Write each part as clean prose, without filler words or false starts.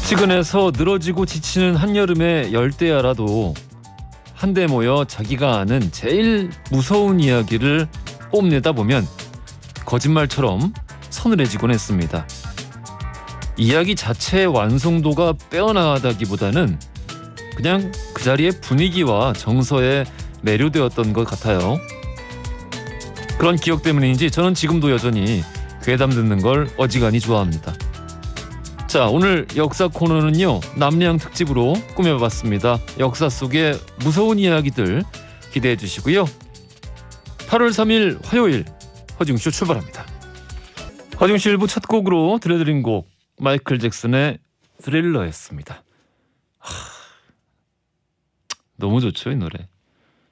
미치근해서 늘어지고 지치는 한여름의 열대야라도 한데 모여 자기가 아는 제일 무서운 이야기를 뽐내다 보면 거짓말처럼 서늘해지곤 했습니다. 이야기 자체의 완성도가 빼어나가다기보다는 그냥 그 자리의 분위기와 정서에 매료되었던 것 같아요. 그런 기억 때문인지 저는 지금도 여전히 괴담 듣는 걸 어지간히 좋아합니다. 자, 오늘 역사 코너는요, 남양 특집으로 꾸며봤습니다. 역사 속의 무서운 이야기들 기대해 주시고요. 8월 3일 화요일 허중쇼 출발합니다. 허중쇼 일부 첫 곡으로 들려드린 곡 마이클 잭슨의 스릴러였습니다. 너무 좋죠, 이 노래.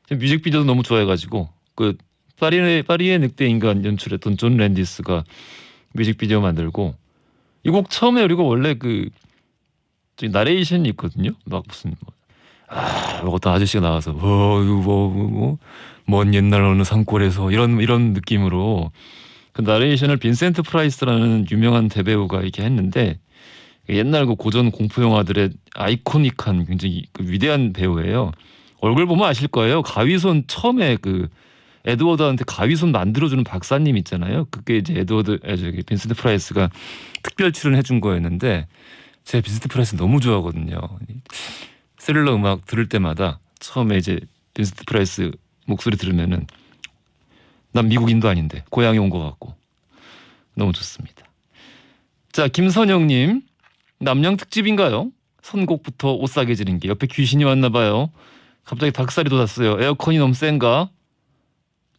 뮤직비디오도 너무 좋아해가지고 그 파리의 늑대 인간 연출했던 존 랜디스가 뮤직비디오 만들고, 이 곡 처음에 그리고 원래 그 나레이션이 있거든요. 막 무슨 어떤 아저씨가 나와서 먼 옛날 어느 산골에서 이런 느낌으로 그 나레이션을 빈센트 프라이스라는 유명한 대배우가 이렇게 했는데, 옛날 그 고전 공포 영화들의 아이코닉한 굉장히 그 위대한 배우예요. 얼굴 보면 아실 거예요. 가위손 처음에 그 에드워드한테 가위손 만들어주는 박사님 있잖아요. 그게 이제 빈센트 프라이스가 특별 출연해준 거였는데, 제가 빈센트 프라이스 너무 좋아하거든요. 스릴러 음악 들을 때마다 처음에 이제 빈센트 프라이스 목소리 들으면은 난 미국인도 아닌데 고향에 온 것 같고 너무 좋습니다. 자, 김선영님, 남양 특집인가요? 선곡부터 오싹해지는 게 옆에 귀신이 왔나 봐요. 갑자기 닭살이 돋았어요. 에어컨이 너무 센가?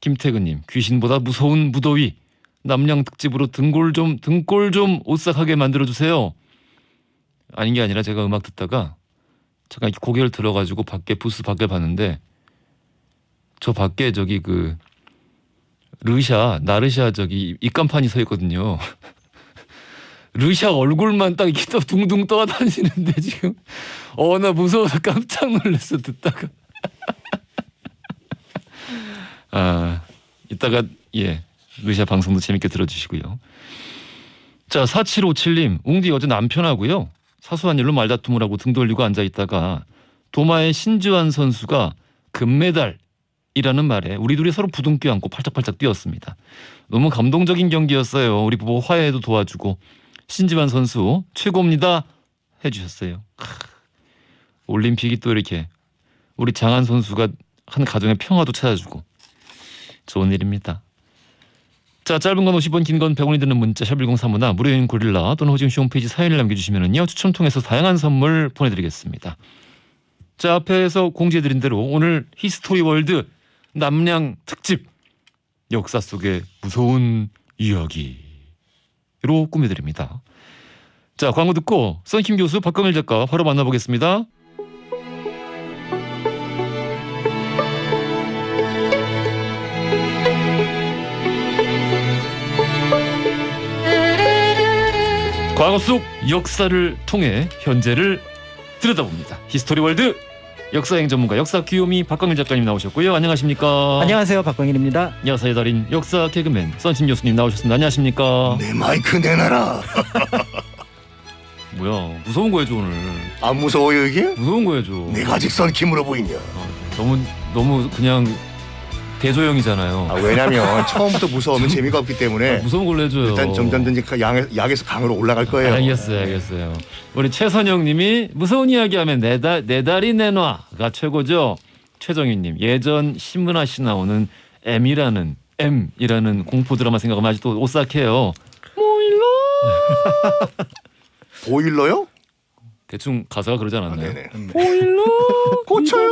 김태근님, 귀신보다 무서운 무더위. 남양 특집으로 등골 좀 오싹하게 만들어주세요. 아닌 게 아니라 제가 음악 듣다가 잠깐 고개를 들어가지고 부스 밖에 봤는데, 저 밖에 저기 그 나르샤 저기 입간판이 서 있거든요. 르샤 얼굴만 딱 이렇게 둥둥 떠다니는데 지금 나 무서워서 깜짝 놀랐어 듣다가. 이따가 르샤 방송도 재밌게 들어주시고요. 자, 4757님, 웅디 어제 남편하고요, 사소한 일로 말다툼을 하고 등 돌리고 앉아있다가 도마의 신지환 선수가 금메달이라는 말에 우리 둘이 서로 부둥켜 안고 팔짝팔짝 뛰었습니다. 너무 감동적인 경기였어요. 우리 부부 화해에도 도와주고 신지환 선수 최고입니다 해주셨어요. 올림픽이 또 이렇게 우리 장한 선수가 한 가정의 평화도 찾아주고 좋은 일입니다. 자, 짧은 건 50원, 긴 건 100원이 드는 문자 샵1035나 무료인 고릴라 또는 허징쇼 홈페이지 사연을 남겨주시면요, 추첨 통해서 다양한 선물 보내드리겠습니다. 자, 앞에서 공지해드린 대로 오늘 히스토리 월드 남양 특집, 역사 속의 무서운 이야기로 꾸며드립니다. 자, 광고 듣고 썬킴 교수, 박광일 작가 바로 만나보겠습니다. 과거 속 역사를 통해 현재를 들여다봅니다. 히스토리 월드 역사행 전문가 역사 귀요미 박광일 작가님 나오셨고요. 안녕하십니까? 안녕하세요, 박광일입니다. 여사의 달인 역사 개그맨 썬킴 교수님 나오셨습니다. 안녕하십니까? 내 마이크 내놔라. 뭐야, 무서운 거 해줘 오늘. 안 무서워요 이게? 무서운 거 해줘. 내가 아직 썬킴으로 보이냐? 너무 그냥 대조영이잖아요. 왜냐면 처음부터 무서우면 재미가 없기 때문에 무서운 걸로 해줘요. 일단 점점 약에서 강으로 올라갈 거예요. 알겠어요. 우리 최선영님이 무서운 이야기하면 내 다리 내놔가 최고죠. 최정희님, 예전 신문아씨 나오는 M이라는 공포 드라마 생각하면 아직도 오싹해요. 모일러. 보일러요? 대충 가사가 그러지 않았나요? 네네. 보일러 고쳐요.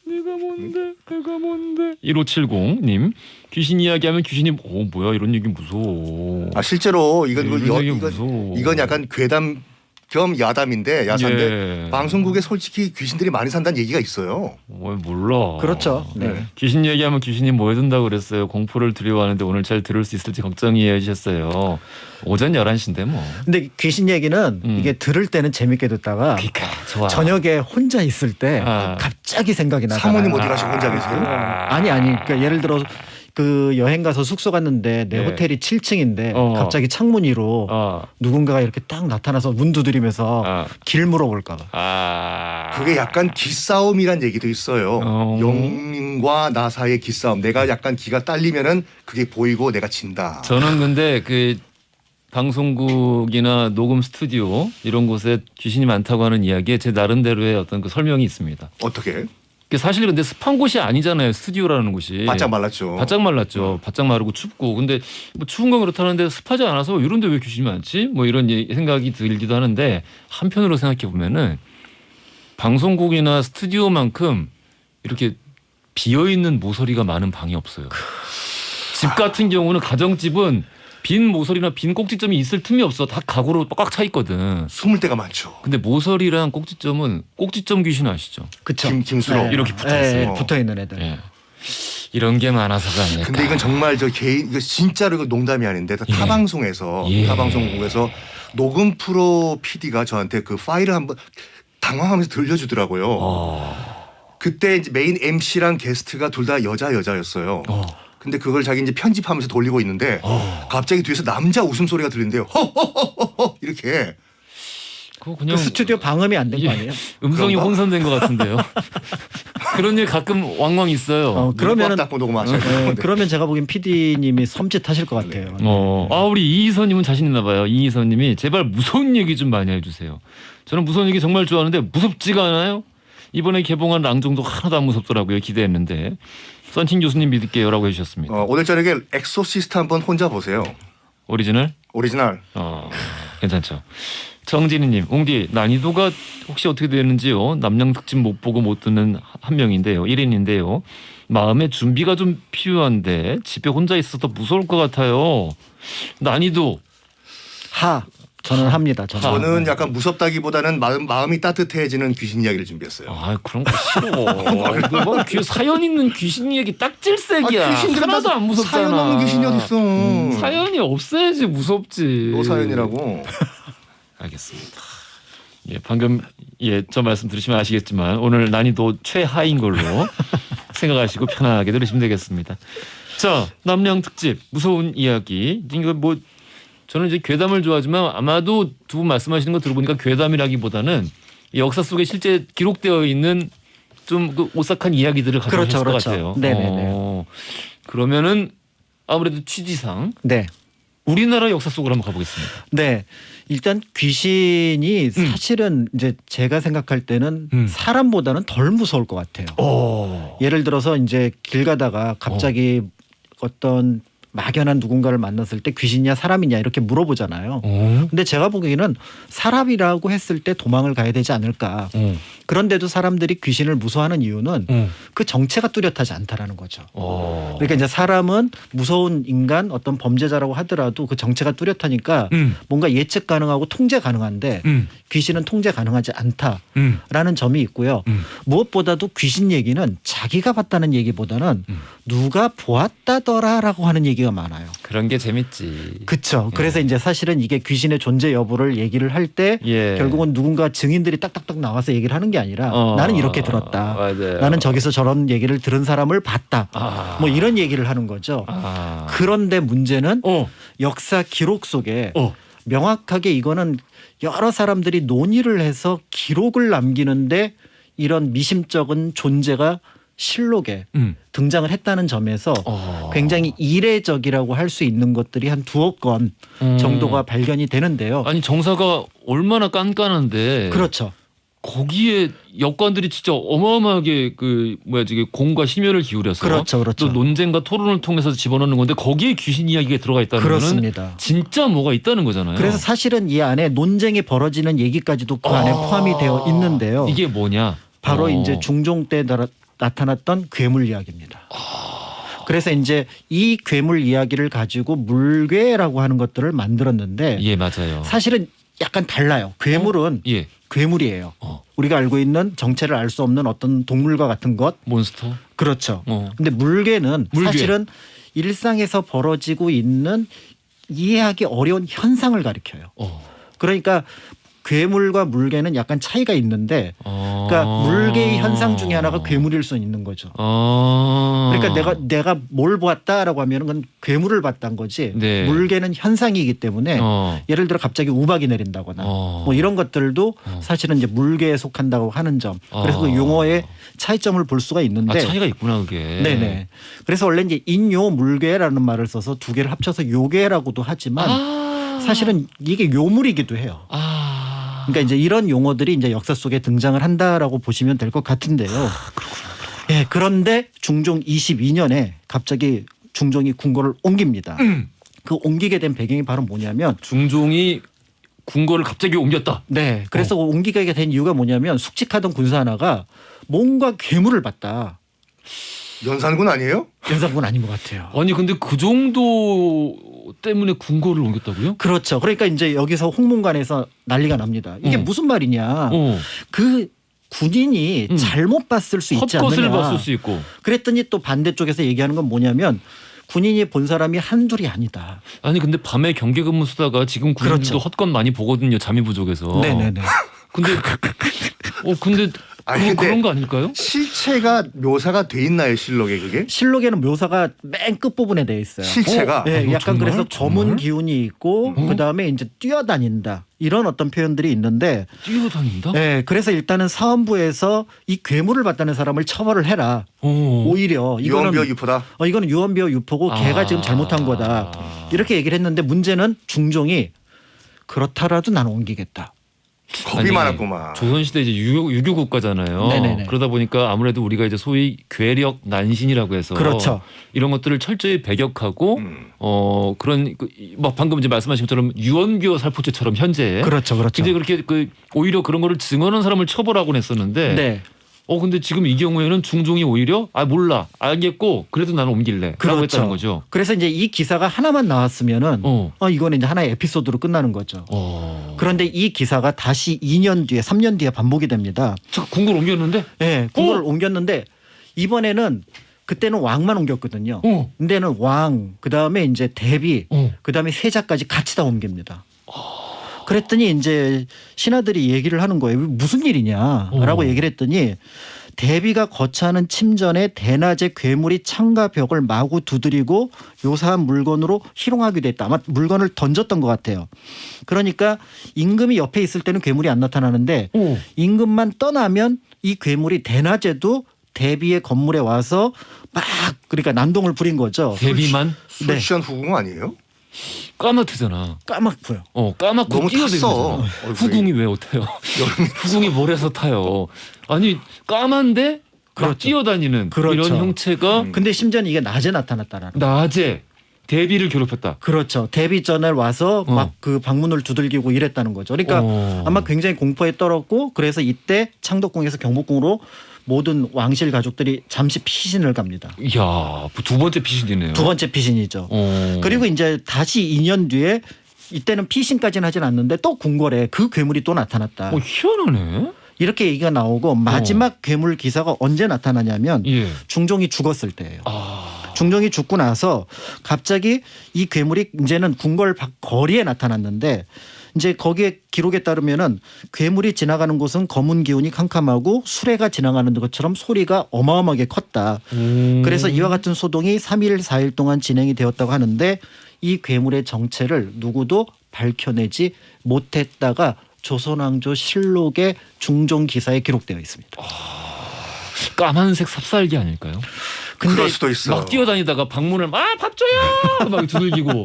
내가 뭔데 1570님, 귀신 이야기하면 귀신이 뭐야 이런 얘기 무서워. 실제로 무서워. 이건 약간 괴담 겸 야담인데 야사인데 방송국에 솔직히 귀신들이 많이 산다는 얘기가 있어요. 몰라. 그렇죠. 네. 귀신 얘기하면 귀신이 모여든다고 그랬어요. 공포를 두려워하는데 오늘 잘 들을 수 있을지 걱정이해 주셨어요. 오전 11시인데 뭐. 근데 귀신 얘기는 이게 들을 때는 재밌게 듣다가 그러니까 좋아. 저녁에 혼자 있을 때 갑자기 생각이 나잖아요. 사모님 어디 가시고 혼자 계세요? 아니 그러니까 예를 들어 그 여행 가서 숙소 갔는데 내 예. 호텔이 7층인데 어. 갑자기 창문 위로 아, 누군가가 이렇게 딱 나타나서 문 두드리면서 아, 길 물어볼까 봐. 아. 그게 약간 기싸움이란 얘기도 있어요. 어. 영님과 나 사이의 기싸움. 내가 약간 기가 딸리면은 그게 보이고 내가 진다. 저는 근데 그 방송국이나 녹음 스튜디오 이런 곳에 귀신이 많다고 하는 이야기에 제 나름대로의 어떤 그 설명이 있습니다. 어떻게? 그게 사실 근데 습한 곳이 아니잖아요. 스튜디오라는 곳이. 바짝 말랐죠. 바짝 말랐죠. 바짝 마르고 춥고. 근데 뭐 추운 건 그렇다는데 습하지 않아서 이런데 왜 귀신이 많지? 뭐 이런 생각이 들기도 하는데 한편으로 생각해 보면은 방송국이나 스튜디오만큼 이렇게 비어 있는 모서리가 많은 방이 없어요. 집 같은 경우는 가정집은 빈 모서리나 빈 꼭지점이 있을 틈이 없어. 다 가구로 꽉 차 있거든. 숨을 데가 많죠. 근데 모서리랑 꼭지점은 꼭지점 귀신 아시죠? 그쵸? 김수로. 이렇게 붙어 있어요. 붙어 있는 애들. 예. 이런 게 많아서가 아닐까. 근데 이건 정말 저 개인 이거 진짜로 이거 농담이 아닌데 예. 타방송에서 예. 타방송국에서 녹음 프로 PD가 저한테 그 파일을 한번 당황하면서 들려주더라고요. 그때 이제 메인 MC랑 게스트가 둘 다 여자였어요. 근데 그걸 자기 이제 편집하면서 돌리고 있는데 갑자기 뒤에서 남자 웃음소리가 들리는데요. 허허허허 이렇게. 그거 그냥 그 스튜디오 방음이 안 된 거 아니에요? 음성이 그런가? 혼선된 것 같은데요. 그런 일 가끔 왕왕 있어요. 그러면은 딱 녹음하셔야 돼요. 그러면 제가 보기엔 PD님이 섬찟하실 것 같아요. 우리 이희선님은 자신 있나 봐요. 이희선님이 제발 무서운 얘기 좀 많이 해주세요. 저는 무서운 얘기 정말 좋아하는데 무섭지가 않아요. 이번에 개봉한 랑종도 하나도 안 무섭더라고요. 기대했는데. 썬팅 교수님 믿을게요라고 해주셨습니다. 오늘 저녁에 엑소시스트 한번 혼자 보세요. 오리지널? 오리지널. 괜찮죠. 정진희님, 웅디 난이도가 혹시 어떻게 되는지요? 남양 특집 못 보고 못 듣는 한 명인데요, 1인인데요. 마음의 준비가 좀 필요한데 집에 혼자 있어서 무서울 것 같아요. 난이도 저는 합니다. 저는 약간 무섭다기보다는 마음이 따뜻해지는 귀신 이야기를 준비했어요. 그런 거 싫어. 이거 뭐 사연 있는 귀신 얘기 딱질색이야. 하나도 안 무섭잖아. 사연 없는 귀신이 어딨어. 사연이 없어야지 무섭지. 너 사연이라고. 알겠습니다. 예, 방금 저 말씀 들으시면 아시겠지만 오늘 난이도 최하인 걸로 생각하시고 편하게 들으시면 되겠습니다. 자, 남양 특집 무서운 이야기. 이거 뭐 저는 이제 괴담을 좋아하지만 아마도 두 분 말씀하시는 거 들어보니까 괴담이라기보다는 역사 속에 실제 기록되어 있는 좀 그 오싹한 이야기들을 가지고 계실 것 같아요. 네네네. 그러면은 아무래도 취지상 네. 우리나라 역사 속으로 한번 가보겠습니다. 네. 일단 귀신이 사실은 이제 제가 생각할 때는 사람보다는 덜 무서울 것 같아요. 예를 들어서 이제 길 가다가 갑자기 어떤 막연한 누군가를 만났을 때 귀신이냐 사람이냐 이렇게 물어보잖아요. 근데 제가 보기에는 사람이라고 했을 때 도망을 가야 되지 않을까. 그런데도 사람들이 귀신을 무서워하는 이유는 그 정체가 뚜렷하지 않다라는 거죠. 그러니까 이제 사람은 무서운 인간 어떤 범죄자라고 하더라도 그 정체가 뚜렷하니까 뭔가 예측 가능하고 통제 가능한데 귀신은 통제 가능하지 않다라는 점이 있고요. 무엇보다도 귀신 얘기는 자기가 봤다는 얘기보다는 누가 보았다더라라고 하는 얘기가 많아요. 그런 게 재밌지. 그렇죠. 그래서 이제 사실은 이게 귀신의 존재 여부를 얘기를 할 때 결국은 누군가 증인들이 딱딱딱 나와서 얘기를 하는 게 아니라 나는 이렇게 들었다. 맞아요. 나는 저기서 저런 얘기를 들은 사람을 봤다. 뭐 이런 얘기를 하는 거죠. 그런데 문제는 역사 기록 속에 명확하게 이거는 여러 사람들이 논의를 해서 기록을 남기는데 이런 미심쩍은 존재가 실록에 등장을 했다는 점에서 굉장히 이례적이라고 할 수 있는 것들이 한 2억 건 정도가 발견이 되는데요. 아니 정사가 얼마나 깐깐한데. 그렇죠. 거기에 역관들이 진짜 어마어마하게 저기 공과 심혈을 기울여서 그렇죠. 또 논쟁과 토론을 통해서 집어넣는 건데 거기에 귀신 이야기가 들어가 있다는 그렇습니다. 거는 진짜 뭐가 있다는 거잖아요. 그래서 사실은 이 안에 논쟁이 벌어지는 얘기까지도 그 안에 포함이 되어 있는데요. 이게 뭐냐? 바로 이제 중종 때 나타났던 괴물 이야기입니다. 그래서 이제 이 괴물 이야기를 가지고 물괴라고 하는 것들을 만들었는데 예, 맞아요. 사실은 약간 달라요. 괴물은 괴물이에요. 우리가 알고 있는 정체를 알 수 없는 어떤 동물과 같은 것. 몬스터? 그렇죠. 근데 물괴는 사실은 일상에서 벌어지고 있는 이해하기 어려운 현상을 가리켜요. 그러니까 괴물과 물개는 약간 차이가 있는데 그러니까 물개의 현상 중에 하나가 괴물일 수 있는 거죠. 그러니까 내가 뭘 보았다라고 하면 그건 괴물을 봤다는 거지. 네. 물개는 현상이기 때문에 예를 들어 갑자기 우박이 내린다거나 뭐 이런 것들도 사실은 이제 물개에 속한다고 하는 점. 그래서 그 용어의 차이점을 볼 수가 있는데. 차이가 있구나 그게. 네네. 그래서 원래 이제 인요 물개라는 말을 써서 두 개를 합쳐서 요괴라고도 하지만 사실은 이게 요물이기도 해요. 그러니까 이제 이런 용어들이 이제 역사 속에 등장을 한다라고 보시면 될 것 같은데요. 그렇구나. 예, 그런데 중종 22년에 갑자기 중종이 궁궐을 옮깁니다. 그 옮기게 된 배경이 바로 뭐냐면 중종이 궁궐을 갑자기 옮겼다. 네. 그래서 옮기게 된 이유가 뭐냐면 숙직하던 군사 하나가 뭔가 괴물을 봤다. 연산군 아니에요? 연산군 아닌 것 같아요. 아니 근데 그 정도 때문에 궁궐을 옮겼다고요? 그렇죠. 그러니까 이제 여기서 홍문관에서 난리가 납니다. 이게 무슨 말이냐. 그 군인이 잘못 봤을 수 있지 헛것을 않느냐. 봤을 수 있고. 그랬더니 또 반대쪽에서 얘기하는 건 뭐냐면 군인이 본 사람이 한둘이 아니다. 아니 근데 밤에 경계 근무 쓰다가 지금 군인도 그렇죠. 헛것 많이 보거든요. 잠이 부족해서. 네네네. 근데 아니, 근데 그런 거 아닐까요? 실체가 묘사가 돼 있나요 실록에 그게? 실록에는 묘사가 맨 끝부분에 돼 있어요. 실체가? 네, 약간 정말? 그래서 검은 정말? 기운이 있고 그다음에 이제 뛰어다닌다. 이런 어떤 표현들이 있는데 뛰어다닌다? 네, 그래서 일단은 사헌부에서 이 괴물을 봤다는 사람을 처벌을 해라. 오히려 이거는 유언비어 유포다. 이거는 유언비어 유포고 걔가 지금 잘못한 거다. 이렇게 얘기를 했는데 문제는 중종이 그렇다라도 나는 옮기겠다. 겁이 아니, 많았구만. 조선시대 이제 유교 국가잖아요. 네네네. 그러다 보니까 아무래도 우리가 이제 소위 괴력 난신이라고 해서 그렇죠. 이런 것들을 철저히 배격하고 그런 뭐 방금 이제 말씀하신 것처럼 유언비어 살포죄처럼 현재 그렇죠, 그렇죠. 이제 그렇게 오히려 그런 거를 증언한 사람을 처벌하곤 했었는데 네. 근데 지금 이 경우에는 중종이 오히려 몰라 알겠고 그래도 나는 옮길래 라고 했다는 거죠. 그래서 이제 이 기사가 하나만 나왔으면은 이거는 이제 하나의 에피소드로 끝나는 거죠. 그런데 이 기사가 다시 2년 뒤에 3년 뒤에 반복이 됩니다. 궁궐 옮겼는데? 네, 궁궐을 옮겼는데 이번에는 그때는 왕만 옮겼거든요. 근데는 왕, 그다음에 이제 대비, 그다음에 세자까지 같이 다 옮깁니다. 그랬더니 이제 신하들이 얘기를 하는 거예요. 무슨 일이냐라고 얘기를 했더니 대비가 거처하는 침전에 대낮에 괴물이 창과 벽을 마구 두드리고 묘사한 물건으로 희롱하기도 했다. 아마 물건을 던졌던 것 같아요. 그러니까 임금이 옆에 있을 때는 괴물이 안 나타나는데 임금만 떠나면 이 괴물이 대낮에도 대비의 건물에 와서 막 그러니까 난동을 부린 거죠. 대비만? 네. 술 취한 후궁 아니에요? 까맣잖아. 까맣고요. 까맣고 너무 뛰어다니잖아. 탔어. 후궁이 왜 어때요? 후궁이 뭘 해서 타요? 아니 까만데 막 그렇죠. 뛰어다니는 그렇죠. 이런 형체가 근데 심지어는 이게 낮에 나타났다라는. 낮에 대비를 괴롭혔다. 그렇죠. 데뷔 전에 와서 막 그 방문을 두들기고 이랬다는 거죠. 그러니까 아마 굉장히 공포에 떨었고 그래서 이때 창덕궁에서 경복궁으로 모든 왕실 가족들이 잠시 피신을 갑니다. 이야, 두 번째 피신이네요. 두 번째 피신이죠. 그리고 이제 다시 2년 뒤에 이때는 피신까지는 하진 않는데 또 궁궐에 그 괴물이 또 나타났다. 희한하네. 이렇게 얘기가 나오고 마지막 괴물 기사가 언제 나타나냐면 예. 중종이 죽었을 때예요. 중종이 죽고 나서 갑자기 이 괴물이 이제는 궁궐 밖 거리에 나타났는데 이제 거기에 기록에 따르면은 괴물이 지나가는 곳은 검은 기운이 캄캄하고 수레가 지나가는 것처럼 소리가 어마어마하게 컸다. 그래서 이와 같은 소동이 3일 4일 동안 진행이 되었다고 하는데 이 괴물의 정체를 누구도 밝혀내지 못했다가 조선왕조 실록의 중종 기사에 기록되어 있습니다. 까만색 삽살개 아닐까요? 근데 그럴 수도 있어. 막 뛰어다니다가 방문을 밥 줘요 막 두들기고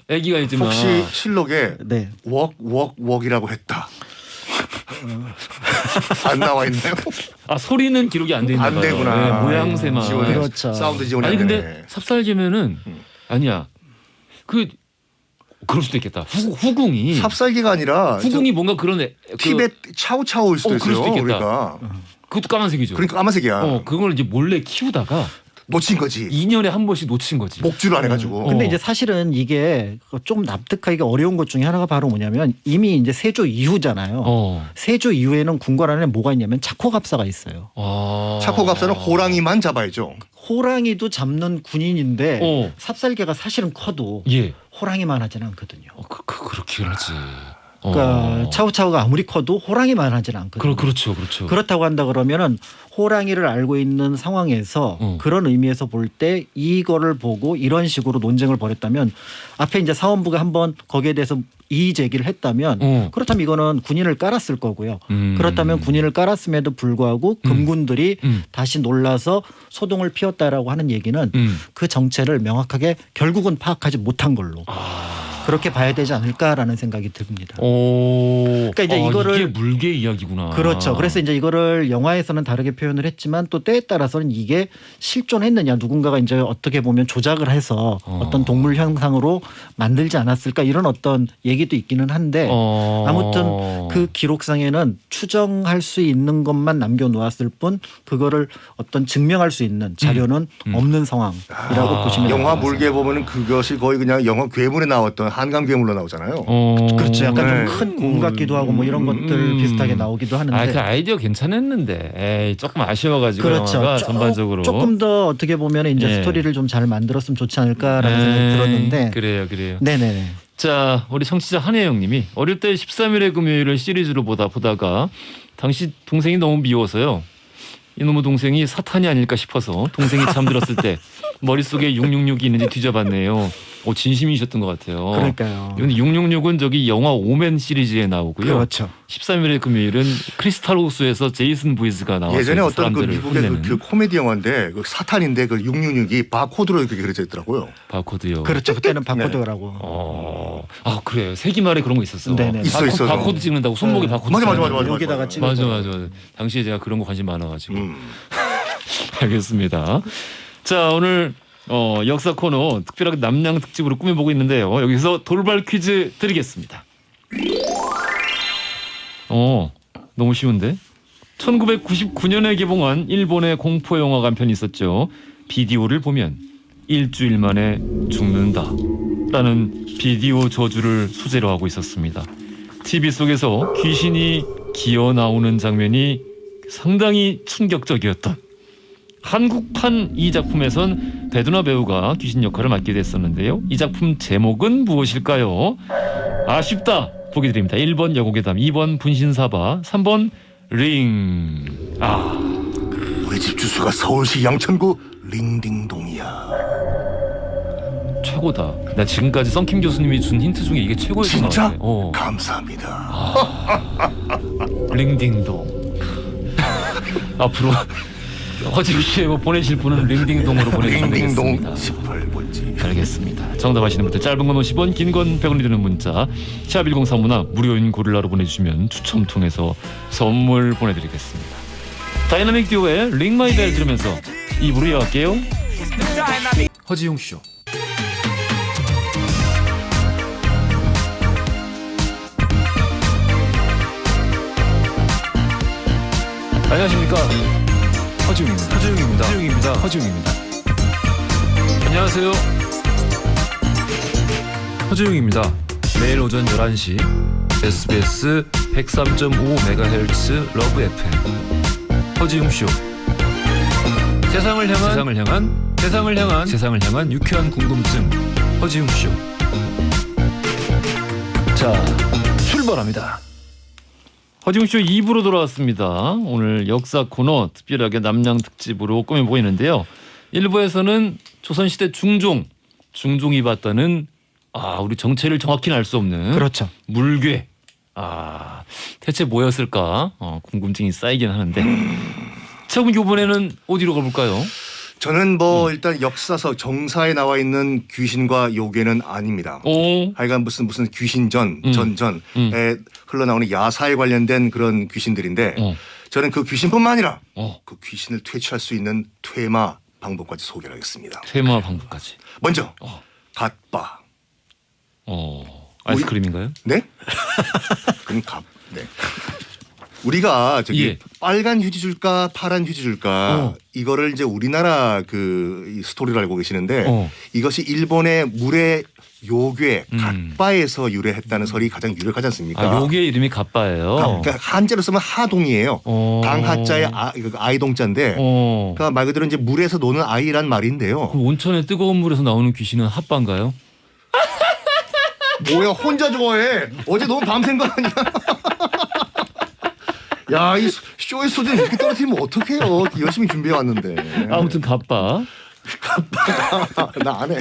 애기가 있지만 혹시 실록에 네. 웍이라고 했다. 안 나와 있나요? 소리는 기록이 안 돼 있나 봐요. 안 되구나. 네, 모양새만. 지원이, 그렇죠. 사운드 지원이 아니 안 되네. 근데 삽살개면은 아니야. 그럴 수도 있겠다. 후궁이 삽살개가 아니라 후궁이 뭔가 그런 티벳 차오차오일 수도 그럴 있어요. 수도 있겠다. 우리가. 그것도 까만색이죠. 그러니까 까만색이야. 그걸 이제 몰래 키우다가 놓친 거지. 2년에 한 번씩 놓친 거지. 목줄을 안 해가지고. 근데 이제 사실은 이게 좀 납득하기가 어려운 것 중에 하나가 바로 뭐냐면 이미 이제 세조 이후잖아요. 세조 이후에는 궁궐 안에 뭐가 있냐면 차코갑사가 있어요. 차코갑사는 호랑이만 잡아야죠. 호랑이도 잡는 군인인데 어. 삽살개가 사실은 커도 예. 호랑이만 하지는 않거든요. 그렇긴 하지. 그러니까 차우차우가 아무리 커도 호랑이만 하지는 않거든요. 그렇죠, 그렇죠. 그렇다고 한다 그러면은 호랑이를 알고 있는 상황에서 그런 의미에서 볼 때 이거를 보고 이런 식으로 논쟁을 벌였다면 앞에 이제 사원부가 한번 거기에 대해서 이의 제기를 했다면 그렇다면 이거는 군인을 깔았을 거고요. 그렇다면 군인을 깔았음에도 불구하고 금군들이 다시 놀라서 소동을 피웠다라고 하는 얘기는 그 정체를 명확하게 결국은 파악하지 못한 걸로 그렇게 봐야 되지 않을까라는 생각이 듭니다. 그러니까 이제 이거를 이게 물개 이야기구나. 그렇죠. 그래서 이제 이거를 영화에서는 다르게 표현을 했지만 또 때에 따라서는 이게 실존했느냐 누군가가 이제 어떻게 보면 조작을 해서 어떤 동물 형상으로 만들지 않았을까 이런 어떤 얘기도 있기는 한데 아무튼 그 기록상에는 추정할 수 있는 것만 남겨놓았을 뿐 그거를 어떤 증명할 수 있는 자료는 없는 상황이라고 보시면 영화 됩니다. 물개 보면은 그것이 거의 그냥 영화 괴물에 나왔던 한강 괴물로 나오잖아요. 그렇죠. 약간 네. 좀 큰 곰 같기도 하고 뭐 이런 것들 비슷하게 나오기도 하는데. 그 아이디어 괜찮았는데 에이, 조금 아쉬워가지고 그렇죠. 영화가 전반적으로 조금 더 어떻게 보면 이제 예. 스토리를 좀 잘 만들었으면 좋지 않을까라는 생각이 들었는데. 그래요. 네네네. 자, 우리 청취자 한혜영님이 어릴 때 13일의 금요일을 시리즈로 보다가 당시 동생이 너무 미워서요. 이놈의 동생이 사탄이 아닐까 싶어서 동생이 잠들었을 때 머릿속에 666이 있는지 뒤져봤네요. 진심이셨던 것 같아요. 그러니까요. 근데 666은 저기 영화 오멘 시리즈에 나오고요. 그렇죠. 13일의 금요일은 크리스탈 호수에서 제이슨 부이즈가 나와서 예전에 어떤 그 사람들을 미국의 혼내는 그 코미디 영화인데 그 사탄인데 그 666이 바코드로 이렇게 그려져 있더라고요. 바코드요. 그렇죠. 그때는 바코드라고. 그래요. 세기말에 그런 거 있었어. 네네. 있어. 바코드 찍는다고 손목에 네. 바코드. 맞아. 찍는다고. 여기다가 찍어. 맞아. 당시에 제가 그런 거 관심 많아가지고. 알겠습니다. 자, 오늘 역사 코너 특별하게 남양 특집으로 꾸며보고 있는데요. 여기서 돌발 퀴즈 드리겠습니다. 너무 쉬운데? 1999년에 개봉한 일본의 공포 영화가 한 편 있었죠. 비디오를 보면 일주일 만에 죽는다 라는 비디오 저주를 소재로 하고 있었습니다. TV 속에서 귀신이 기어 나오는 장면이 상당히 충격적이었던 한국판 이 작품에선 배두나 배우가 귀신 역할을 맡게 됐었는데요. 이 작품 제목은 무엇일까요? 아쉽다. 보기 드립니다. 1번 여고괴담, 2번 분신사바, 3번 링. 우리 집 주소가 서울시 양천구 링딩동이야. 최고다. 나 지금까지 썬킴 교수님이 준 힌트 중에 이게 최고였던 것 진짜? 같아. 감사합니다. 링딩동. 앞으로 허지우 씨에 뭐 보내실 분은 링딩동으로 보내주시면 링딩동 되겠습니다. 18번지. 알겠습니다. 정답 아시는 분들 짧은 건 50원, 긴 건 100원이 드는 문자 샵 1035나 무료인 고릴라로 보내주시면 추첨 통해서 선물 보내드리겠습니다. 다이나믹 듀오의 링 마이 벨 들으면서 2부로 이어갈게요. 허지용 쇼. 안녕하십니까. 허지웅입니다. 안녕하세요. 허지웅입니다. 매일 오전 11시 SBS 103.5MHz 러브 FM 허지웅쇼. 세상을 향한 유쾌한 궁금증 허지웅쇼. 자, 출발합니다. 허지웅쇼 2부로 돌아왔습니다. 오늘 역사 코너 특별하게 남양 특집으로 꾸며보고 있는데요. 1부에서는 조선시대 중종이 봤다는 우리 정체를 정확히는 알 수 없는 그렇죠. 물괴. 대체 뭐였을까? 궁금증이 쌓이긴 하는데. 자, 그럼 이번에는 어디로 가볼까요? 저는 뭐 일단 역사서 정사에 나와 있는 귀신과 요괴는 아닙니다. 하여간 무슨 귀신전, 전전에 흘러나오는 야사에 관련된 그런 귀신들인데 저는 그 귀신뿐만 아니라 그 귀신을 퇴치할 수 있는 퇴마 방법까지 소개를 하겠습니다. 퇴마 방법까지. 먼저 갓바. 아이스크림인가요? 네? 그럼 네. 우리가 저기 예. 빨간 휴지 줄까 파란 휴지 줄까 이거를 이제 우리나라 이 스토리를 알고 계시는데 이것이 일본의 물의 요괴 갓바에서 유래했다는 설이 가장 유력하지 않습니까? 요괴 이름이 갓바예요. 그러니까 한자로 쓰면 하동이에요. 당하자의 아이동자인데 그러니까 말 그대로 이제 물에서 노는 아이란 말인데요. 그럼 온천에 뜨거운 물에서 나오는 귀신은 핫바인가요? 뭐야 혼자 좋아해? 어제 너무 밤샌 거 아니야? 야, 이 쇼의 수준 이렇게 떨어뜨리면 어떡해요? 열심히 준비해 왔는데. 아무튼 가빠. 나 안 해.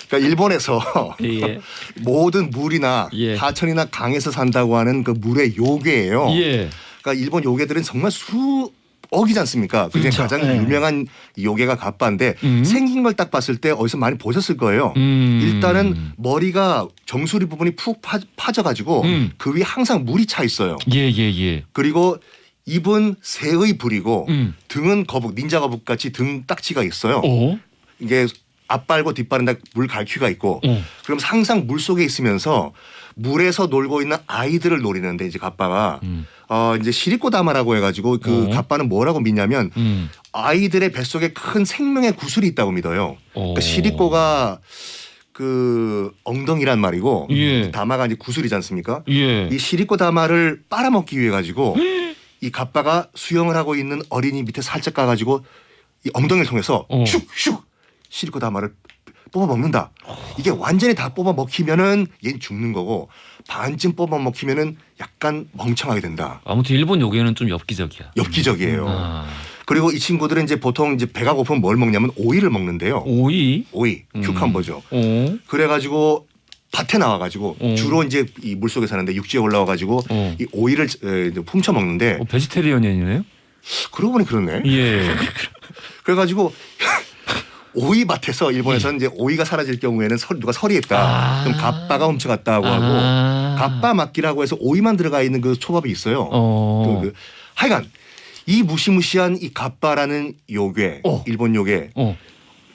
그러니까 일본에서 예. 모든 물이나 예. 하천이나 강에서 산다고 하는 그 물의 요괴예요. 예. 그러니까 일본 요괴들은 정말 수억이지 않습니까? 그중에 그렇죠. 가장 네. 유명한 요괴가 가빠인데 생긴 걸 딱 봤을 때 어디서 많이 보셨을 거예요. 일단은 머리가 정수리 부분이 푹 파져가지고 그 위에 항상 물이 차 있어요. 예. 그리고 입은 새의 불이고 등은 거북, 닌자 거북 같이 등 딱지가 있어요. 어? 이게 앞발과 뒷발은 다 물 갈퀴가 있고 그럼 항상 물 속에 있으면서 물에서 놀고 있는 아이들을 노리는데 이제 가빠가 이제 시리코다마라고 해가지고 그 가빠는 뭐라고 믿냐면 아이들의 뱃속에 큰 생명의 구슬이 있다고 믿어요. 그러니까 시리코가 그 엉덩이란 말이고 예. 다마가 이제 구슬이지 않습니까? 예. 이 시리코다마를 빨아먹기 위해 가지고 이 가빠가 수영을 하고 있는 어린이 밑에 살짝 가가지고 이 엉덩이를 통해서 슉슉 시리코다마를 뽑아 먹는다. 이게 완전히 다 뽑아 먹히면은 얘는 죽는 거고 반쯤 뽑아 먹히면은 약간 멍청하게 된다. 아무튼 일본 요괴는 좀 엽기적이야. 엽기적이에요. 아. 그리고 이 친구들은 이제 보통 이제 배가 고프면 뭘 먹냐면 오이를 먹는데요. 오이? 오이, 큐캄버죠. 어? 그래가지고 밭에 나와가지고 주로 이제 이 물속에 사는데 육지에 올라와가지고 이 오이를 이제 훔쳐 먹는데 베지테리언이네요? 그러고 보니 그렇네. 예. 그래가지고 오이 밭에서 일본에서는 이제 오이가 사라질 경우에는 누가 서리했다. 그럼 가빠가 훔쳐갔다고 하고 가빠 막기라고 해서 오이만 들어가 있는 그 초밥이 있어요. 하여간 이 무시무시한 이 가빠라는 요괴, 일본 요괴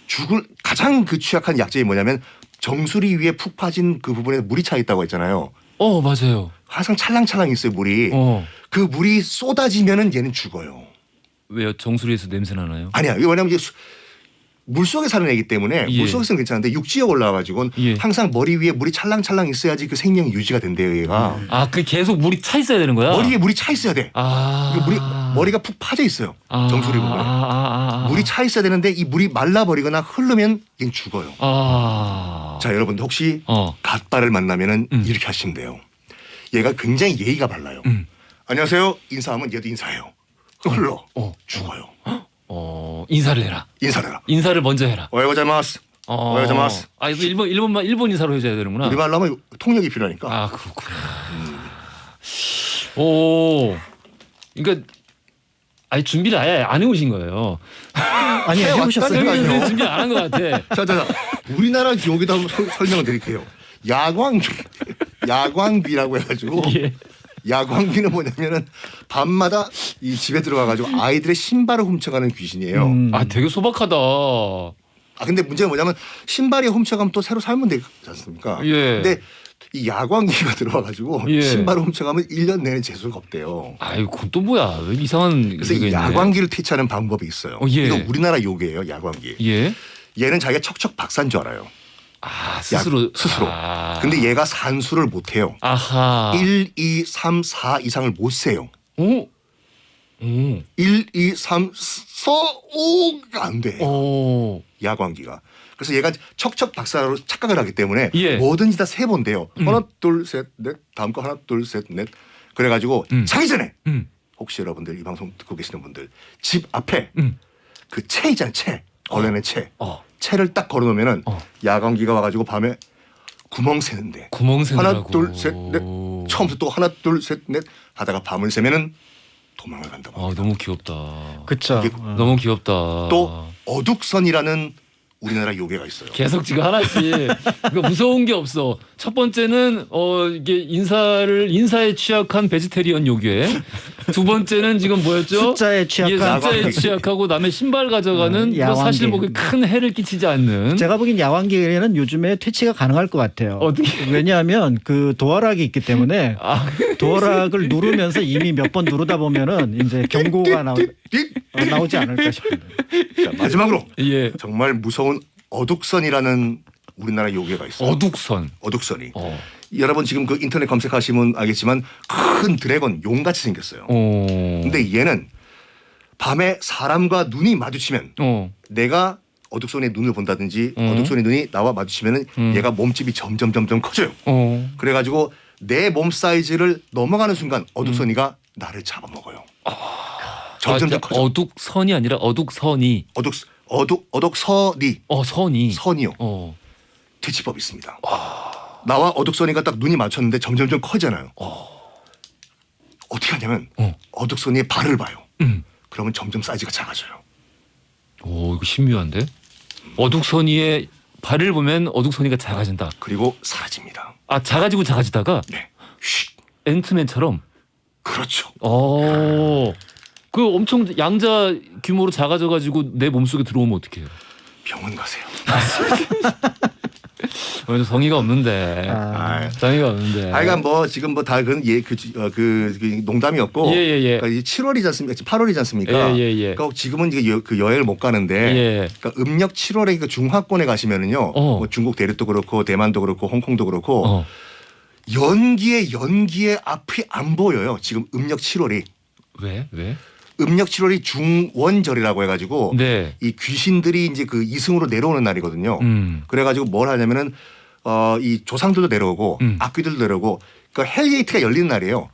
죽을 가장 그 취약한 약점이 뭐냐면 정수리 위에 푹 파진 그 부분에 물이 차 있다고 했잖아요. 맞아요. 항상 찰랑찰랑 있어요 물이. 그 물이 쏟아지면은 얘는 죽어요. 왜요? 정수리에서 냄새 나나요? 아니야. 왜냐면 이제 물속에 사는 애기 때문에 예. 물속에서는 괜찮은데 육지에 올라와가지고는 예. 항상 머리 위에 물이 찰랑찰랑 있어야지 그 생명이 유지가 된대요 얘가. 그 계속 물이 차 있어야 되는 거야? 머리에 물이 차 있어야 돼. 머리가 푹 파져 있어요. 정수리 부분에. 물이 차 있어야 되는데 이 물이 말라버리거나 흐르면 얘는 죽어요. 자 여러분들 혹시 갓바를 만나면은 이렇게 하시면 돼요. 얘가 굉장히 예의가 발라요. 안녕하세요. 인사하면 얘도 인사해요. 흘러. 죽어요. 인사를 해라. 인사를 해라. 인사를 먼저 해라. 오하요고자이마스. 오하요고자이마스. 이거 일본 인사로 해줘야 되는구나. 우리말로 하면 통역이 필요하니까. 그렇구나. 그러니까 준비를 아예 안 해오신 거예요. 아니 해보셨어요? 해왔다니까요. 준비 안 한 것 같아. 자. 우리나라 기억에도 한번 설명을 드릴게요. 야광귀라고 해가지고 예. 야광귀는 뭐냐면은 밤마다 이 집에 들어가가지고 아이들의 신발을 훔쳐가는 귀신이에요. 되게 소박하다. 근데 문제가 뭐냐면 신발이 훔쳐가면 또 새로 살면 되지 않습니까? 예. 근데 이 야광귀가 들어와가지고 예. 신발을 훔쳐가면 1년 내내 재수가 없대요. 그건 또 뭐야? 왜 이상한. 그래서 이 야광귀를 퇴치하는 방법이 있어요. 예. 이거 우리나라 요괴예요, 야광귀. 예. 얘는 자기가 척척 박사인 줄 알아요. 스스로. 근데 얘가 산수를 못 해요. 1, 2, 3, 4 이상을 못 세요. 1, 2, 3, 4, 5가 안 돼. 야광귀가. 그래서 얘가 척척 박사로 착각을 하기 때문에 예. 뭐든지 다 세 번 돼요. 하나, 둘, 셋, 넷. 다음 거 하나, 둘, 셋, 넷. 그래가지고 자기 전에 혹시 여러분들 이 방송 듣고 계시는 분들 집 앞에 그 채 있잖아요. 채. 걸레는 채. 채를 딱 걸어놓으면은 야광귀가 와가지고 밤에 구멍 새는데. 구멍 새느라고. 하나, 둘, 셋, 넷. 처음부터 또 하나, 둘, 셋, 넷 하다가 밤을 새면은 도망을 간다고 합니다. 너무 귀엽다. 그쵸. 이게 너무 귀엽다. 또 어둑선이라는 우리나라 요괴가 있어요. 계속 지금 하나씩. 그러니까 무서운 게 없어. 첫 번째는 이게 인사에 취약한 베지테리언 요괴. 두 번째는 지금 뭐였죠? 숫자에 취약한 숫자에 취약하고 남의 신발 가져가는 사실 뭐 큰 해를 끼치지 않는. 제가 보기엔 야광귀는 요즘에 퇴치가 가능할 것 같아요. 어떻게? 왜냐하면 그 도어락이 있기 때문에 도어락을 누르면서 이미 몇 번 누르다 보면은 이제 경고가 나오지 않을까 싶은데. 자, 마지막으로 예. 정말 무서운 어둑선이라는 우리나라 요괴가 있어요. 어둑선이. 여러분 지금 그 인터넷 검색하시면 알겠지만 큰 드래곤 용같이 생겼어요. 근데 얘는 밤에 사람과 눈이 마주치면 내가 어둑손의 눈을 본다든지 어둑손의 눈이 나와 마주치면은 얘가 몸집이 점점 커져요. 그래가지고 내 몸 사이즈를 넘어가는 순간 어둑손이가 나를 잡아먹어요. 점점 커져. 어둑선이 아니라 어둑선이. 어둑선이. 선이. 선이요. 퇴치법이 있습니다. 나와 어둑선이가 딱 눈이 맞췄는데 점점 커지잖아요. 어떻게 하냐면 어둑선이의 발을 봐요. 그러면 점점 사이즈가 작아져요. 오, 이거 신묘한데? 어둑선이의 발을 보면 어둑선이가 작아진다. 그리고 사라집니다. 아, 작아지다가 네. 쉿. 앤트맨처럼. 그렇죠. 그 엄청 양자 규모로 작아져가지고 내 몸속에 들어오면 어떡해요? 병원 가세요. 오늘 성의가 없는데. 성의가 없는데. 그러니까 뭐 지금 뭐 다 그 농담이었고. 예. 그러니까 7월이지 않습니까? 8월이지 않습니까? 예. 그러니까 지금은 이게 그 여행을 못 가는데. 예. 그러니까 음력 7월에 그 중화권에 가시면은요. 뭐 중국 대륙도 그렇고 대만도 그렇고 홍콩도 그렇고 연기에 앞이 안 보여요. 지금 음력 7월이. 왜? 음력 7월이 중원절이라고 해가지고 네. 이 귀신들이 이제 그 이승으로 내려오는 날이거든요. 그래가지고 뭘 하냐면은 이 조상들도 내려오고 악귀들도 내려오고 그러니까 헬게이트가 열리는 날이에요.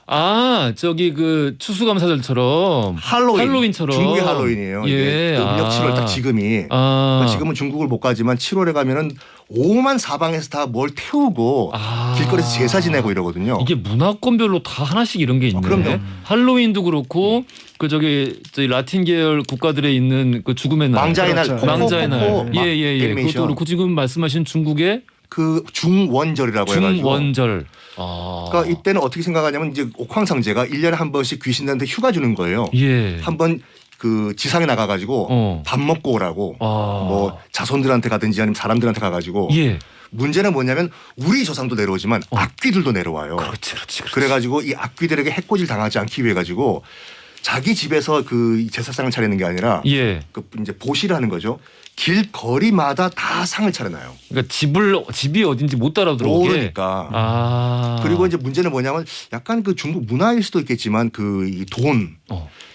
아, 저기 그 추수감사절처럼 할로윈처럼 중국의 할로윈이에요. 예. 이게 음력 7월 딱 지금이. 그러니까 지금은 중국을 못 가지만 7월에 가면은 오만 사방에서 다 뭘 태우고 길거리에서 제사 지내고 이러거든요. 이게 문화권별로 다 하나씩 이런 게 있네. 그럼요. 할로윈도 그렇고 그 저기 라틴 계열 국가들에 있는 그 죽음의 날, 망자의 날, 그렇죠. 망자의 날. 예. 애니메이션. 그것도 그렇고 지금 말씀하신 중국의 그 중원절이라고 해가지고. 중원절. 그러니까 이때는 어떻게 생각하냐면 이제 옥황상제가 1년에 한 번씩 귀신들한테 휴가 주는 거예요. 예. 한번 그 지상에 나가가지고 밥 먹고 오라고 뭐 자손들한테 가든지 아니면 사람들한테 가가지고 예. 문제는 뭐냐면 우리 조상도 내려오지만 악귀들도 내려와요. 그렇지. 그래가지고 이 악귀들에게 해코지를 당하지 않기 위해 가지고 자기 집에서 그 제사상을 차리는 게 아니라 예. 그 이제 보시를 하는 거죠. 길거리마다 다 상을 차려놔요. 그러니까 집이 어딘지 못 따라 들어오게. 모르니까. 그리고 이제 문제는 뭐냐면 약간 그 중국 문화일 수도 있겠지만 그 이 돈.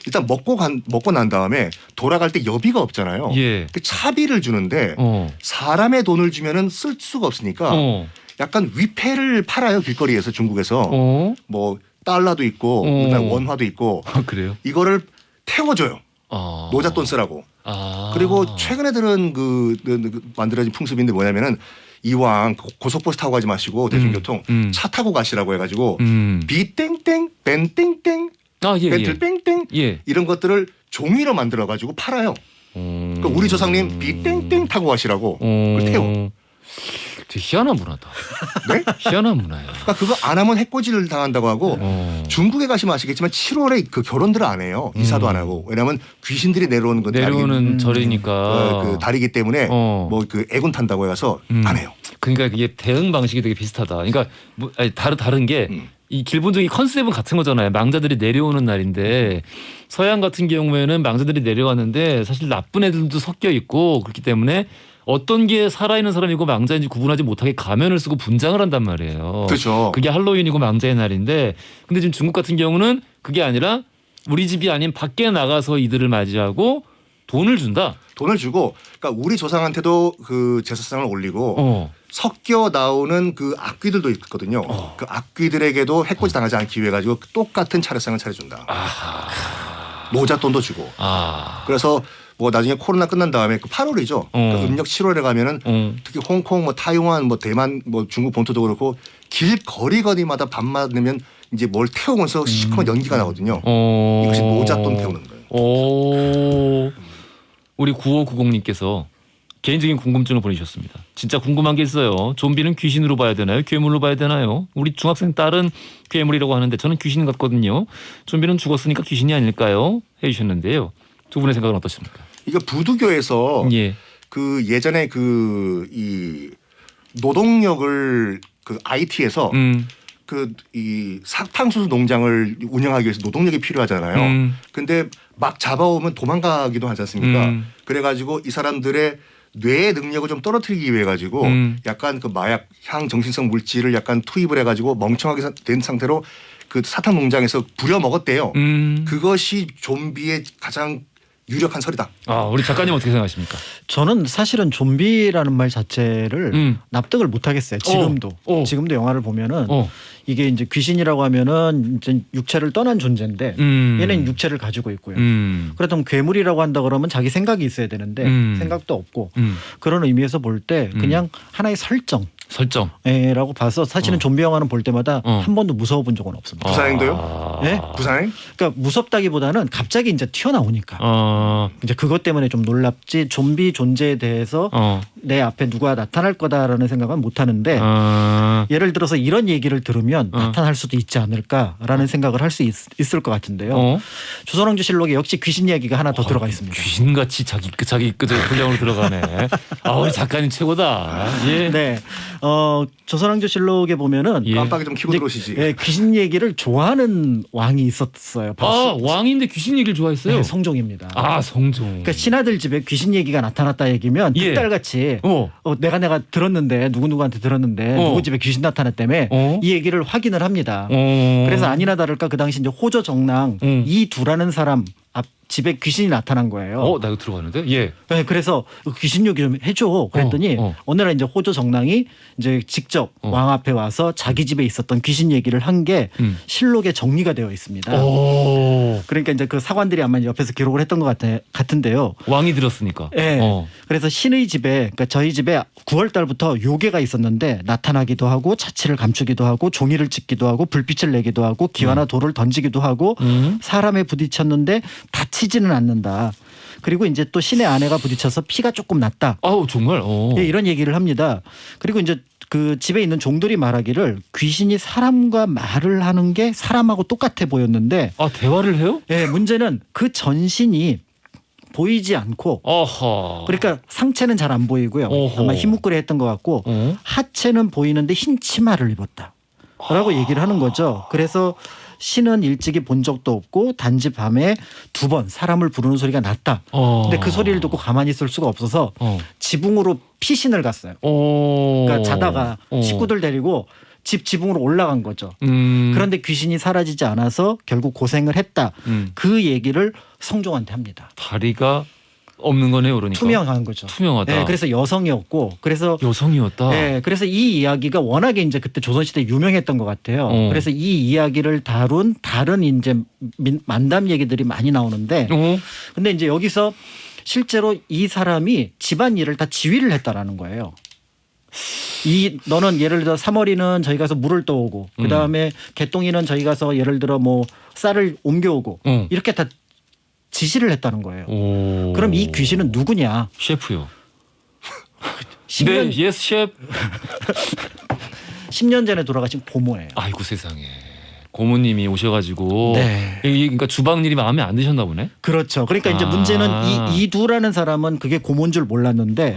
일단 먹고 난 다음에 돌아갈 때 여비가 없잖아요. 예. 그 차비를 주는데 사람의 돈을 주면은 쓸 수가 없으니까 약간 위패를 팔아요 길거리에서 중국에서 뭐 달러도 있고 그다음에 원화도 있고 그래요? 이거를 태워줘요. 노잣돈 쓰라고. 그리고 최근에 들은 그 만들어진 풍습인데 뭐냐면은 이왕 고속버스 타고 가지 마시고 대중교통 차 타고 가시라고 해가지고 비땡땡 벤땡땡 벤틀 뺑땡 이런 것들을 종이로 만들어 가지고 팔아요. 그러니까 우리 조상님 비땡땡 타고 가시라고 그걸 태워. 되게 희한한 문화다. 네? 희한한 문화예요. 그러니까 그거 안 하면 해코지를 당한다고 하고 중국에 가시면 아시겠지만 7월에 그 결혼들을 안 해요. 이사도 안 하고. 왜냐하면 귀신들이 내려오는 건 내려오는 절이니까 그 달이기 때문에 뭐 그 애군 탄다고 해서 안 해요. 그러니까 이게 대응 방식이 되게 비슷하다. 그러니까 다른 게 이 기본적인 컨셉은 같은 거잖아요. 망자들이 내려오는 날인데 서양 같은 경우에는 망자들이 내려왔는데 사실 나쁜 애들도 섞여 있고 그렇기 때문에 어떤 게 살아있는 사람이고 망자인지 구분하지 못하게 가면을 쓰고 분장을 한단 말이에요. 그렇죠. 그게 할로윈이고 망자의 날인데 근데 지금 중국 같은 경우는 그게 아니라 우리 집이 아닌 밖에 나가서 이들을 맞이하고 돈을 준다. 돈을 주고 그러니까 우리 조상한테도 그 제사상을 올리고 섞여 나오는 그 악귀들도 있거든요. 그 악귀들에게도 해코지 당하지 않기 위해 가지고 똑같은 차례상을 차려준다. 노잣돈도 주고. 그래서 뭐 나중에 코로나 끝난 다음에 그 8월이죠. 그러니까 음력 7월에 가면은 특히 홍콩, 뭐 타이완, 뭐 대만, 뭐 중국 본토도 그렇고 길거리마다 밤만 되면 이제 뭘 태우면서 시커먼 연기가 나거든요. 이것이 노잣돈 태우는 거예요. 우리 9590님께서 개인적인 궁금증을 보내주셨습니다. 진짜 궁금한 게 있어요. 좀비는 귀신으로 봐야 되나요? 괴물로 봐야 되나요? 우리 중학생 딸은 괴물이라고 하는데 저는 귀신 같거든요. 좀비는 죽었으니까 귀신이 아닐까요? 해주셨는데요. 두 분의 생각은 어떠십니까? 이거 부두교에서 예. 그 예전에 그 이 노동력을 그 IT에서 그 이 사탕수수 농장을 운영하기 위해서 노동력이 필요하잖아요. 근데 막 잡아오면 도망가기도 하지 않습니까? 그래가지고 이 사람들의 뇌의 능력을 좀 떨어뜨리기 위해 가지고 약간 그 마약 향정신성 물질을 약간 투입을 해가지고 멍청하게 된 상태로 그 사탕 농장에서 부려 먹었대요. 그것이 좀비의 가장 유력한 설이다. 아, 우리 작가님 어떻게 생각하십니까? 저는 사실은 좀비라는 말 자체를 납득을 못 하겠어요. 지금도. 지금도 영화를 보면은 이게 이제 귀신이라고 하면은 이제 육체를 떠난 존재인데 얘는 육체를 가지고 있고요. 그렇다면 괴물이라고 한다 그러면 자기 생각이 있어야 되는데 생각도 없고 그런 의미에서 볼 때 그냥 하나의 설정이라고 봐서 사실은 좀비 영화는 볼 때마다 한 번도 무서워 본 적은 없습니다. 부산행도요? 네? 부산행? 그러니까 무섭다기보다는 갑자기 이제 튀어나오니까 이제 그것 때문에 좀 놀랍지 좀비 존재에 대해서 내 앞에 누가 나타날 거다라는 생각은 못 하는데 예를 들어서 이런 얘기를 들으면 나타날 수도 있지 않을까라는 생각을 할 수 있을 것 같은데요. 조선왕조실록에 역시 귀신 이야기가 하나 더 들어가 있습니다. 귀신같이 자기 분량으로 들어가네. 아, 우리 작가님 최고다. 예. 네, 조선왕조실록에 보면은 예. 깜빡이 좀 키고 들어오시지. 예, 귀신 얘기를 좋아하는 왕이 있었어요. 아, 왕인데 귀신 얘기를 좋아했어요. 네, 성종입니다. 아, 성종. 그러니까 신하들 집에 귀신 얘기가 나타났다 얘기면 예. 득달같이 내가 들었는데 누구누구한테 들었는데 누구 집에 귀신 나타났다며 이 얘기를 확인을 합니다. 그래서 아니나 다를까 그 당시 이제 호조 정랑 이두라는 사람 앞 집에 귀신이 나타난 거예요. 나 이거 들어봤는데? 예. 네, 그래서 귀신 얘기 좀 해줘. 그랬더니 어느 날 이제 호조 정랑이 이제 직접 왕 앞에 와서 자기 집에 있었던 귀신 얘기를 한 게 실록에 정리가 되어 있습니다. 그러니까 이제 그 사관들이 아마 옆에서 기록을 했던 것 같은데요. 왕이 들었으니까. 네. 그래서 신의 집에 그러니까 저희 집에 9월 달부터 요괴가 있었는데 나타나기도 하고 자취를 감추기도 하고 종이를 찍기도 하고 불빛을 내기도 하고 기와나 돌을 던지기도 하고 사람에 부딪혔는데 다치지는 않는다. 그리고 이제 또 신의 아내가 부딪혀서 피가 조금 났다. 아우, 정말. 네, 이런 얘기를 합니다. 그리고 이제 그 집에 있는 종들이 말하기를 귀신이 사람과 말을 하는 게 사람하고 똑같아 보였는데 아, 대화를 해요? 예, 문제는 그 전신이 보이지 않고 어허. 그러니까 상체는 잘 안 보이고요. 어허. 아마 희뭇거리 했던 것 같고 하체는 보이는데 흰 치마를 입었다. 라고 얘기를 하는 거죠. 그래서 신은 일찍이 본 적도 없고 단지 밤에 2번 사람을 부르는 소리가 났다. 근데 그 소리를 듣고 가만히 있을 수가 없어서 지붕으로 피신을 갔어요. 그러니까 자다가 식구들 데리고 집 지붕으로 올라간 거죠. 그런데 귀신이 사라지지 않아서 결국 고생을 했다. 그 얘기를 성종한테 합니다. 다리가 없는 거네요, 그러니까. 투명한 거죠. 투명하다. 네, 그래서 여성이었고 그래서 여성이었다. 네, 그래서 이 이야기가 워낙에 이제 그때 조선시대 유명했던 것 같아요. 그래서 이 이야기를 다룬 다른 이제 만담 얘기들이 많이 나오는데 근데 이제 여기서 실제로 이 사람이 집안 일을 다 지휘를 했다라는 거예요. 너는 예를 들어 3월이는 저희 가서 물을 떠오고 그다음에 개똥이는 저희 가서 예를 들어 뭐 쌀을 옮겨오고 이렇게 다 지시를 했다는 거예요. 그럼 이 귀신은 누구냐? 셰프요. 10년, 네, 예스 셰프. 10년 전에 돌아가신 고모예요. 아이고 세상에. 고모님이 오셔가지고 네. 그러니까 주방 일이 마음에 안 드셨나 보네. 그렇죠. 그러니까 이제 문제는 이 이두라는 사람은 그게 고모인 줄 몰랐는데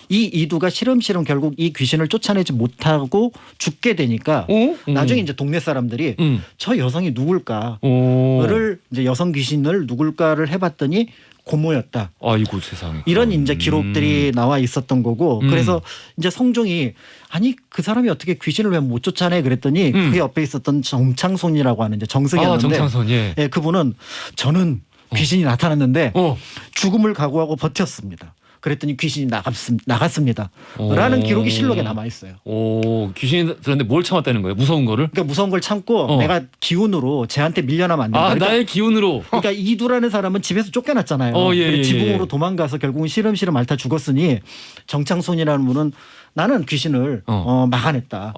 이 이두가 시름시름 결국 이 귀신을 쫓아내지 못하고 죽게 되니까 나중에 이제 동네 사람들이 저 여성이 누굴까를 이제 여성 귀신을 누굴까를 해봤더니 고모였다. 아이고 세상에. 이런 이제 기록들이 나와 있었던 거고 그래서 이제 성종이 아니 그 사람이 어떻게 귀신을 왜 못 쫓아내 그랬더니 그 옆에 있었던 정창손이라고 하는 이제 정승이었는데 정창손 예. 예, 그분은 저는 귀신이 나타났는데 죽음을 각오하고 버텼습니다. 그랬더니 귀신이 나갔습니다. 라는 기록이 실록에 남아 있어요. 귀신이 그런데 뭘 참았다는 거예요? 무서운 거를? 그러니까 무서운 걸 참고 내가 기운으로 쟤한테 밀려나면 안 된다. 그러니까, 나의 기운으로. 그러니까 이두라는 사람은 집에서 쫓겨났잖아요. 예, 지붕으로 예. 도망가서 결국은 시름시름 앓다 죽었으니 정창손이라는 분은 나는 귀신을 막아냈다.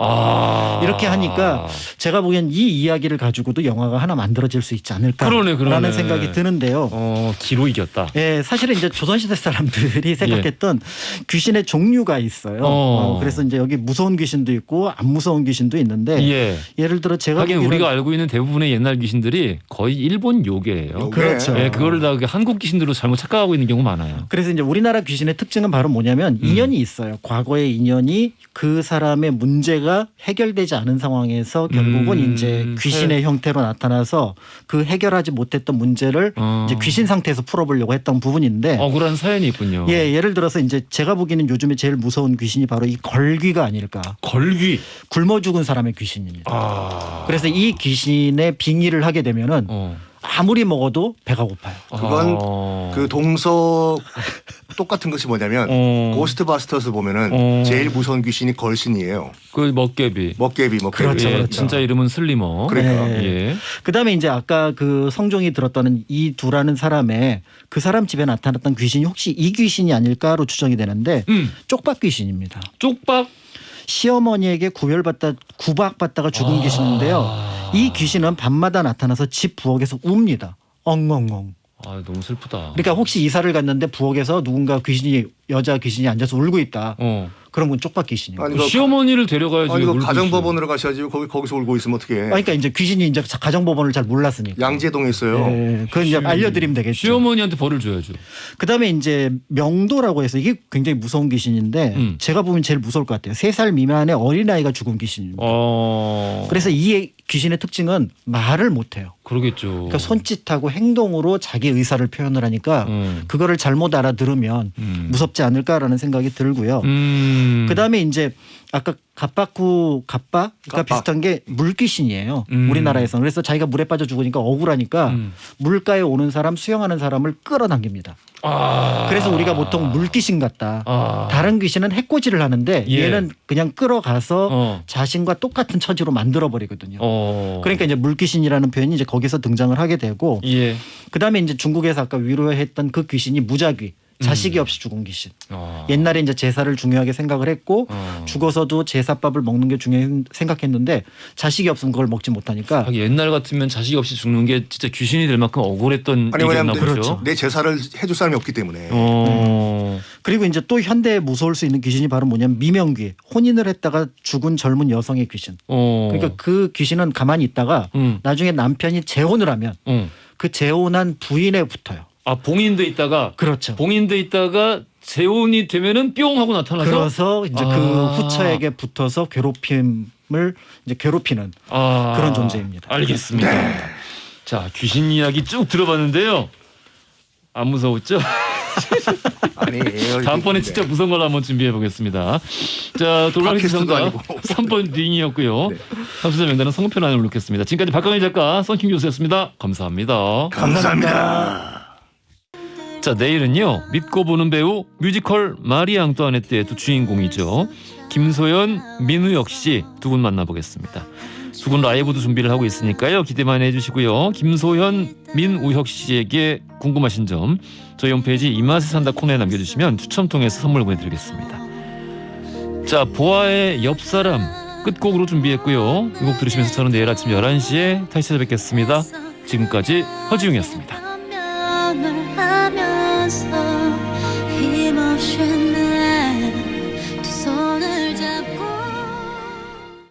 이렇게 하니까 제가 보기엔 이 이야기를 가지고도 영화가 하나 만들어질 수 있지 않을까라는 그러네. 생각이 드는데요. 기로 이겼다. 예, 사실은 이제 조선시대 사람들이 생각했던 귀신의 종류가 있어요. 그래서 이제 여기 무서운 귀신도 있고 안 무서운 귀신도 있는데 예를 들어 제가 하긴 우리가 알고 있는 대부분의 옛날 귀신들이 거의 일본 요괴예요. 그렇죠. 예, 그거를 다 한국 귀신들로 잘못 착각하고 있는 경우 많아요. 그래서 이제 우리나라 귀신의 특징은 바로 뭐냐면 인연이 있어요. 과거의 인연이 그 사람의 문제가 해결되지 않은 상황에서 결국은 이제 귀신의 형태로 나타나서 그 해결하지 못했던 문제를 이제 귀신 상태에서 풀어보려고 했던 부분인데 억울한 사연이 있군요. 예, 예를 들어서 이제 제가 보기에는 요즘에 제일 무서운 귀신이 바로 이 걸귀가 아닐까. 걸귀. 굶어 죽은 사람의 귀신입니다. 그래서 이 귀신의 빙의를 하게 되면은 아무리 먹어도 배가 고파요. 그건 그 동서 똑같은 것이 뭐냐면 고스트바스터스 보면은 제일 무서운 귀신이 걸신이에요. 그 먹개비. 먹개비. 그렇죠, 예, 그렇죠. 진짜 이름은 슬리머. 그러니까. 네. 예. 그다음에 이제 아까 그 성종이 들었다는 이 두라는 사람의 그 사람 집에 나타났던 귀신이 혹시 이 귀신이 아닐까로 추정이 되는데 쪽박 귀신입니다. 쪽박. 시어머니에게 구박받다가 죽은 귀신인데요. 이 귀신은 밤마다 나타나서 집 부엌에서 웁니다. 엉엉엉. 아, 너무 슬프다. 그러니까 혹시 이사를 갔는데 부엌에서 누군가 여자 귀신이 앉아서 울고 있다. 그런 건 쪽박 귀신이에요. 아니, 그 시어머니를 데려가야지. 아니 왜 그 울고 가정법원으로 가셔야지 거기서 울고 있으면 어떻게 해? 그러니까 이제 귀신이 이제 가정법원을 잘 몰랐으니까. 양재동에 있어요. 네, 그건 이제 알려드리면 되겠죠. 시어머니한테 벌을 줘야죠. 그다음에 이제 명도라고 해서 이게 굉장히 무서운 귀신인데 제가 보면 제일 무서울 것 같아요. 3살 미만의 어린아이가 죽은 귀신입니다. 그래서 이 귀신의 특징은 말을 못해요. 그러겠죠. 그러니까 손짓하고 행동으로 자기 의사를 표현을 하니까 그거를 잘못 알아들으면 무섭지 않을까라는 생각이 들고요. 그다음에 이제 아까 갑과 비슷한 게 물귀신이에요. 우리나라에서는. 그래서 자기가 물에 빠져 죽으니까 억울하니까 물가에 오는 사람, 수영하는 사람을 끌어당깁니다. 그래서 우리가 보통 물귀신 같다. 다른 귀신은 해코지를 하는데 예. 얘는 그냥 끌어가서 자신과 똑같은 처지로 만들어버리거든요. 그러니까 이제 물귀신이라는 표현이 이제 거기서 등장을 하게 되고 예. 그다음에 이제 중국에서 아까 위로했던 그 귀신이 무자귀. 자식이 없이 죽은 귀신. 옛날에 이제 제사를 중요하게 생각을 했고 죽어서도 제사밥을 먹는 게 중요하게 생각했는데 자식이 없으면 그걸 먹지 못하니까. 하긴 옛날 같으면 자식이 없이 죽는 게 진짜 귀신이 될 만큼 억울했던 아니 일이었나 왜냐면 보죠. 그렇죠. 내 제사를 해줄 사람이 없기 때문에. 그리고 이제 또 현대에 무서울 수 있는 귀신이 바로 뭐냐면 미명귀. 혼인을 했다가 죽은 젊은 여성의 귀신. 그러니까 그 귀신은 가만히 있다가 나중에 남편이 재혼을 하면 그 재혼한 부인에 붙어요. 아, 봉인돼 있다가 그렇죠. 봉인돼 있다가 재혼이 되면은 뿅 하고 나타나서 그래서 이제 그 후처에게 붙어서 괴롭힘을 이제 괴롭히는 그런 존재입니다. 알겠습니다. 자, 귀신 이야기 쭉 들어봤는데요. 안 무서웠죠? 아니 다음번에 진짜 무서운 걸 한번 준비해 보겠습니다. 자, 돌발 퀴즈 팟캐스트도 정답 아니고. 3번 링이었고요. 네. 삼수자 명단은 성편 안을 놓겠습니다. 지금까지 박강일 작가, 썬킴 교수였습니다. 감사합니다. 감사합니다. 자, 내일은요, 믿고 보는 배우 뮤지컬 마리 앙뚜아네트의 두 주인공이죠. 김소연, 민우혁 씨 두 분 만나보겠습니다. 두 분 라이브도 준비를 하고 있으니까요. 기대 많이 해주시고요. 김소연, 민우혁 씨에게 궁금하신 점 저희 홈페이지 이맛에 산다 코너에 남겨주시면 추첨 통해서 선물 보내드리겠습니다. 자, 보아의 옆사람 끝곡으로 준비했고요. 이 곡 들으시면서 저는 내일 아침 11시에 다시 찾아뵙겠습니다. 지금까지 허지웅이었습니다.